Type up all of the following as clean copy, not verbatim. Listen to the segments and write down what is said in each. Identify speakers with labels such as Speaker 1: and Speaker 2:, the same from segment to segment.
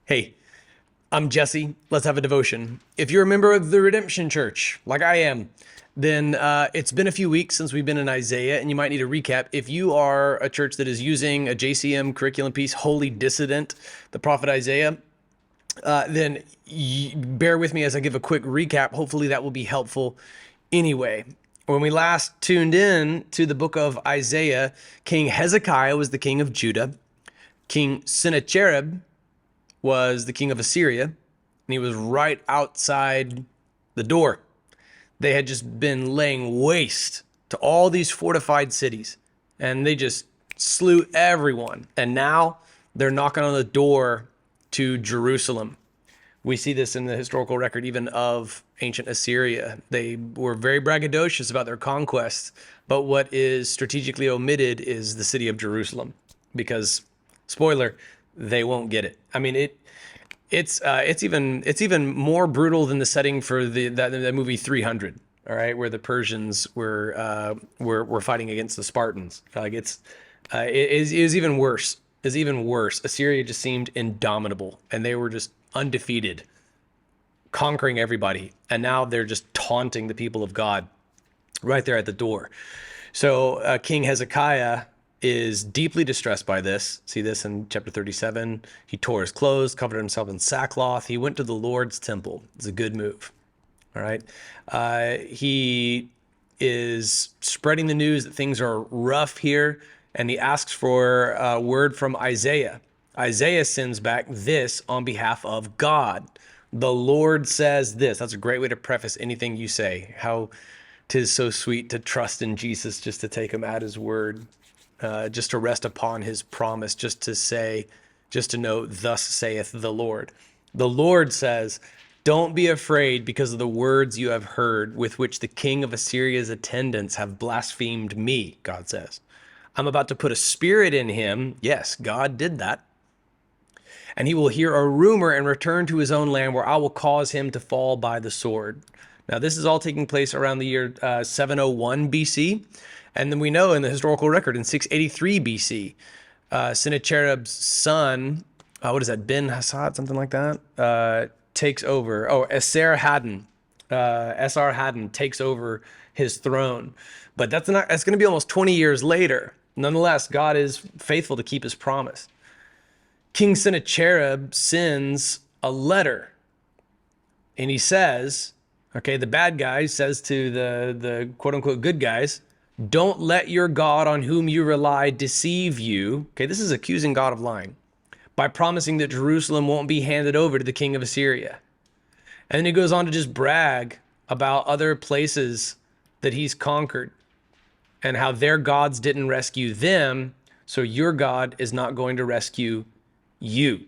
Speaker 1: Hey, I'm Jesse. Let's have a devotion. If you're a member of the Redemption Church, like I am, then it's been a few weeks since we've been in Isaiah, and you might need a recap. If you are a church that is using a JCM curriculum piece, Holy Dissident, the prophet Isaiah, then bear with me as I give a quick recap. Hopefully that will be helpful anyway. When we last tuned in to the book of Isaiah, King Hezekiah was the king of Judah. King Sennacherib was the king of Assyria, and he was right outside the door. They had just been laying waste to all these fortified cities, and they just slew everyone. And now they're knocking on the door to Jerusalem. We see this in the historical record even of ancient Assyria. They were very braggadocious about their conquests, but what is strategically omitted is the city of Jerusalem, because, spoiler, they won't get it. I mean, it's even more brutal than the setting for that movie 300. All right, where the Persians were fighting against the Spartans. It is even worse. Is even worse. Assyria just seemed indomitable, and they were just undefeated, conquering everybody. And now they're just taunting the people of God right there at the door. So King Hezekiah is deeply distressed by this. See this in chapter 37. He tore his clothes, covered himself in sackcloth. He went to the Lord's temple. It's a good move. All right. He is spreading the news that things are rough here, and he asks for a word from Isaiah. Isaiah sends back this on behalf of God. The Lord says this. That's a great way to preface anything you say. How 'tis so sweet to trust in Jesus, just to take him at his word, just to rest upon his promise, just to know, thus saith the Lord. The Lord says, don't be afraid because of the words you have heard with which the king of Assyria's attendants have blasphemed me, God says. I'm about to put a spirit in him. Yes, God did that. And he will hear a rumor and return to his own land, where I will cause him to fall by the sword. Now, this is all taking place around the year 701 BC. And then we know in the historical record in 683 BC, Sennacherib's son, what is that, Ben-Hadad, something like that, takes over. Oh, Esarhaddon takes over his throne. But that's going to be almost 20 years later. Nonetheless, God is faithful to keep his promise. King Sennacherib sends a letter, and he says, okay, the bad guy says to the quote unquote good guys, don't let your God on whom you rely deceive you. Okay, this is accusing God of lying by promising that Jerusalem won't be handed over to the king of Assyria. And then he goes on to just brag about other places that he's conquered and how their gods didn't rescue them, so your God is not going to rescue you.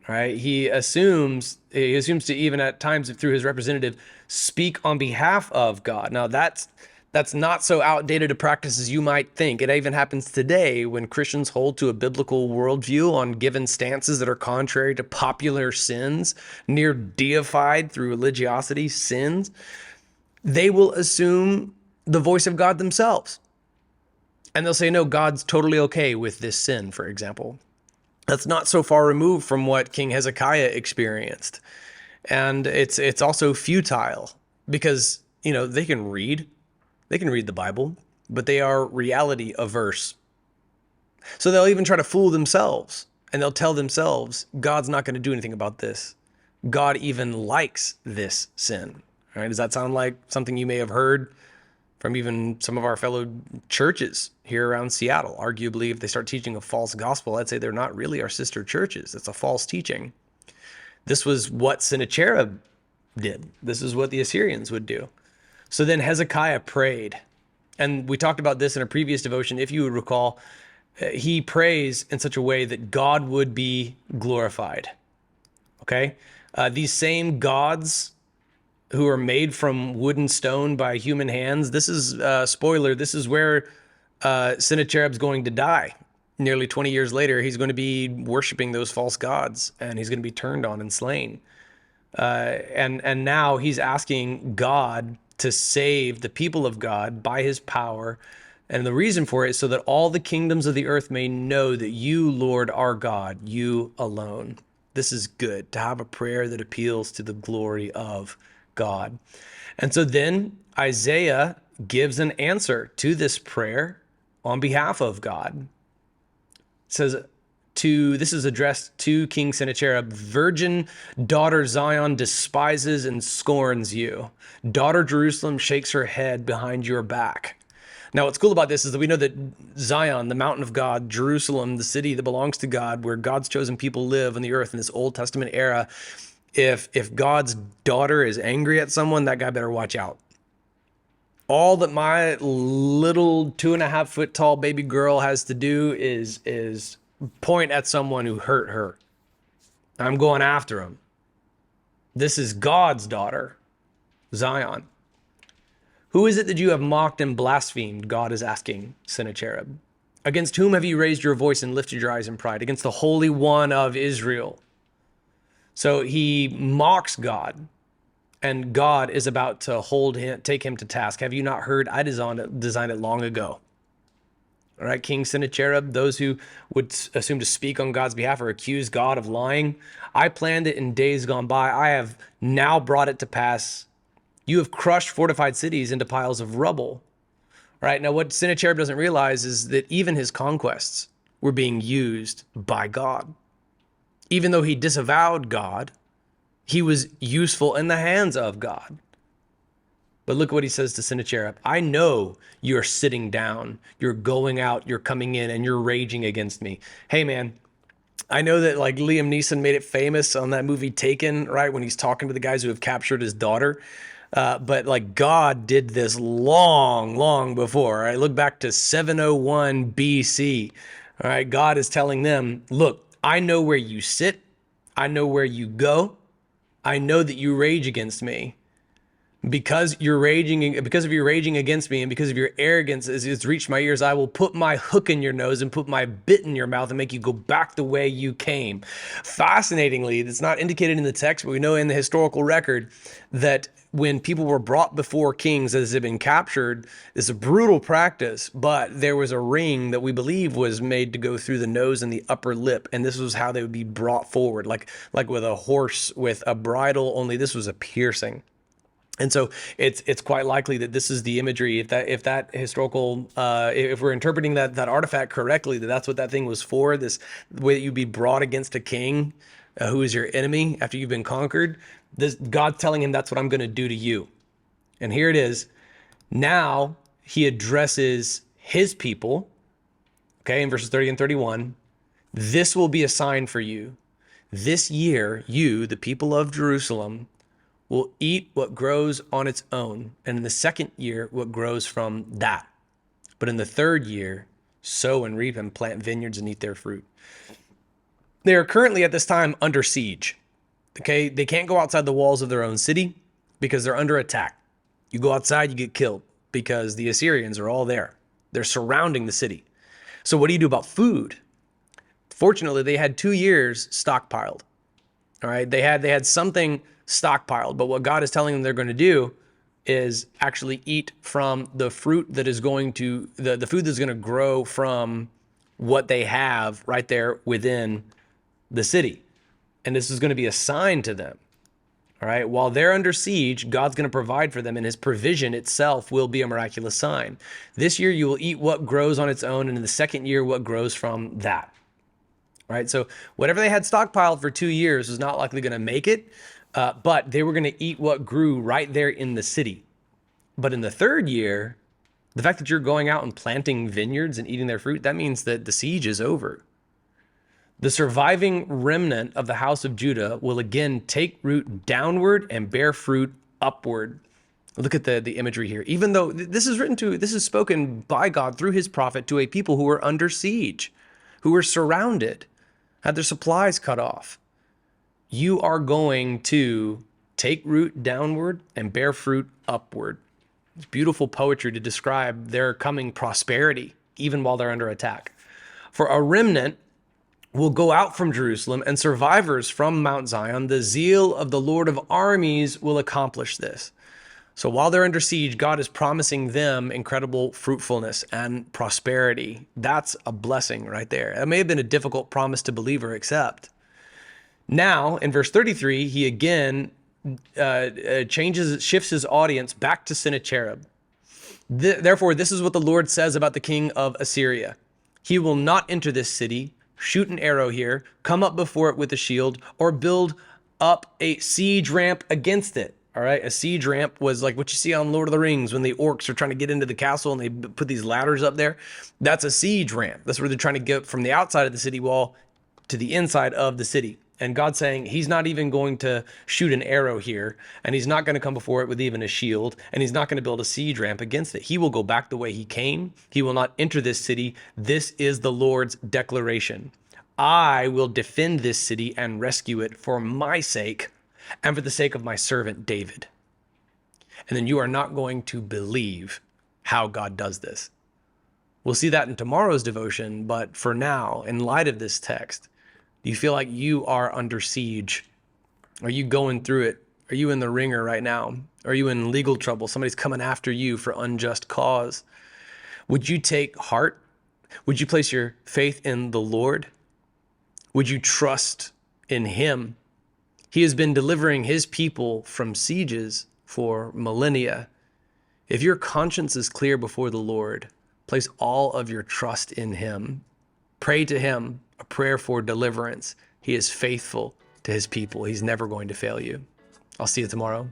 Speaker 1: All right? He assumes to, even at times through his representative, speak on behalf of God. Now that's not so outdated a practice as you might think. It even happens today when Christians hold to a biblical worldview on given stances that are contrary to popular sins, near deified through religiosity sins. They will assume the voice of God themselves. And they'll say, no, God's totally okay with this sin, for example. That's not so far removed from what King Hezekiah experienced. And it's also futile because, they can read the Bible, but they are reality averse. So they'll even try to fool themselves, and they'll tell themselves, God's not going to do anything about this. God even likes this sin. All right? Does that sound like something you may have heard from even some of our fellow churches here around Seattle? Arguably, if they start teaching a false gospel, I'd say they're not really our sister churches. It's a false teaching. This was what Sennacherib did. This is what the Assyrians would do. So then Hezekiah prayed, and we talked about this in a previous devotion. If you would recall, he prays in such a way that God would be glorified. Okay? These same gods who are made from wood and stone by human hands, this is, spoiler, this is where Sennacherib's going to die. Nearly 20 years later, he's going to be worshiping those false gods, and he's going to be turned on and slain. And now he's asking God to save the people of God by his power. And the reason for it is so that all the kingdoms of the earth may know that you, Lord, are God, you alone. This is good to have a prayer that appeals to the glory of God. And so then Isaiah gives an answer to this prayer on behalf of God. It says, this is addressed to King Sennacherib. Virgin daughter Zion despises and scorns you. Daughter Jerusalem shakes her head behind your back. Now, what's cool about this is that we know that Zion, the mountain of God, Jerusalem, the city that belongs to God, where God's chosen people live on the earth in this Old Testament era, if God's daughter is angry at someone, that guy better watch out. All that my little 2.5 foot tall baby girl has to do is point at someone who hurt her. I'm going after him. This is God's daughter, Zion. Who is it that you have mocked and blasphemed? God is asking Sennacherib. Against whom have you raised your voice and lifted your eyes in pride? Against the Holy One of Israel. So he mocks God, and God is about to take him to task. Have you not heard? I designed it long ago. All right, King Sennacherib, those who would assume to speak on God's behalf or accuse God of lying. I planned it in days gone by. I have now brought it to pass. You have crushed fortified cities into piles of rubble. All right, now what Sennacherib doesn't realize is that even his conquests were being used by God. Even though he disavowed God, he was useful in the hands of God. But look what he says to Sennacherib. I know you're sitting down, you're going out, you're coming in, and you're raging against me. Hey, man, I know that like Liam Neeson made it famous on that movie Taken, right? When he's talking to the guys who have captured his daughter. But like God did this long before. Right? Look back to 701 BC. All right, God is telling them, look, I know where you sit. I know where you go. I know that you rage against me. Because of your raging against me, and because of your arrogance it's reached my ears, I will put my hook in your nose and put my bit in your mouth and make you go back the way you came. Fascinatingly, it's not indicated in the text, but we know in the historical record that when people were brought before kings as they've been captured, it's a brutal practice, but there was a ring that we believe was made to go through the nose and the upper lip, and this was how they would be brought forward, like with a horse with a bridle, only this was a piercing. And so it's quite likely that this is the imagery, if that historical, if we're interpreting that artifact correctly, that's what that thing was for, this way that you'd be brought against a king who is your enemy after you've been conquered. God's telling him, that's what I'm going to do to you. And here it is. Now he addresses his people, okay, in verses 30 and 31. This will be a sign for you. This year, you, the people of Jerusalem, will eat what grows on its own, and in the second year, what grows from that. But in the third year, sow and reap and plant vineyards and eat their fruit. They are currently at this time under siege. Okay, they can't go outside the walls of their own city because they're under attack. You go outside, you get killed because the Assyrians are all there. They're surrounding the city. So what do you do about food? Fortunately, they had 2 years stockpiled. All right, they had something stockpiled, but what God is telling them they're going to do is actually eat from the fruit that is going to, the food that's going to grow from what they have right there within the city. And this is going to be a sign to them. All right, while they're under siege, God's going to provide for them, and his provision itself will be a miraculous sign. This year you will eat what grows on its own, and in the second year what grows from that. All right, so whatever they had stockpiled for 2 years was not likely going to make it. But they were going to eat what grew right there in the city. But in the third year, the fact that you're going out and planting vineyards and eating their fruit, that means that the siege is over. The surviving remnant of the house of Judah will again take root downward and bear fruit upward. Look at the imagery here. Even though this is spoken by God through his prophet to a people who were under siege, who were surrounded, had their supplies cut off. You are going to take root downward and bear fruit upward. It's beautiful poetry to describe their coming prosperity, even while they're under attack. For a remnant will go out from Jerusalem, and survivors from Mount Zion, the zeal of the Lord of Armies will accomplish this. So while they're under siege, God is promising them incredible fruitfulness and prosperity. That's a blessing right there. That may have been a difficult promise to believe or accept. Now, in verse 33, he again shifts his audience back to Sennacherib. Therefore, this is what the Lord says about the king of Assyria. He will not enter this city, shoot an arrow here, come up before it with a shield, or build up a siege ramp against it. All right, a siege ramp was like what you see on Lord of the Rings when the orcs are trying to get into the castle and they put these ladders up there. That's a siege ramp. That's where they're trying to get from the outside of the city wall to the inside of the city. And God's saying he's not even going to shoot an arrow here, and he's not going to come before it with even a shield, and he's not going to build a siege ramp against it. He will go back the way he came. He will not enter this city. This is the Lord's declaration. I will defend this city and rescue it for my sake and for the sake of my servant David. And then you are not going to believe how God does this. We'll see that in tomorrow's devotion, but for now, in light of this text, do you feel like you are under siege? Are you going through it? Are you in the ringer right now? Are you in legal trouble? Somebody's coming after you for unjust cause. Would you take heart? Would you place your faith in the Lord? Would you trust in him? He has been delivering his people from sieges for millennia. If your conscience is clear before the Lord, place all of your trust in him. Pray to him a prayer for deliverance. He is faithful to his people. He's never going to fail you. I'll see you tomorrow.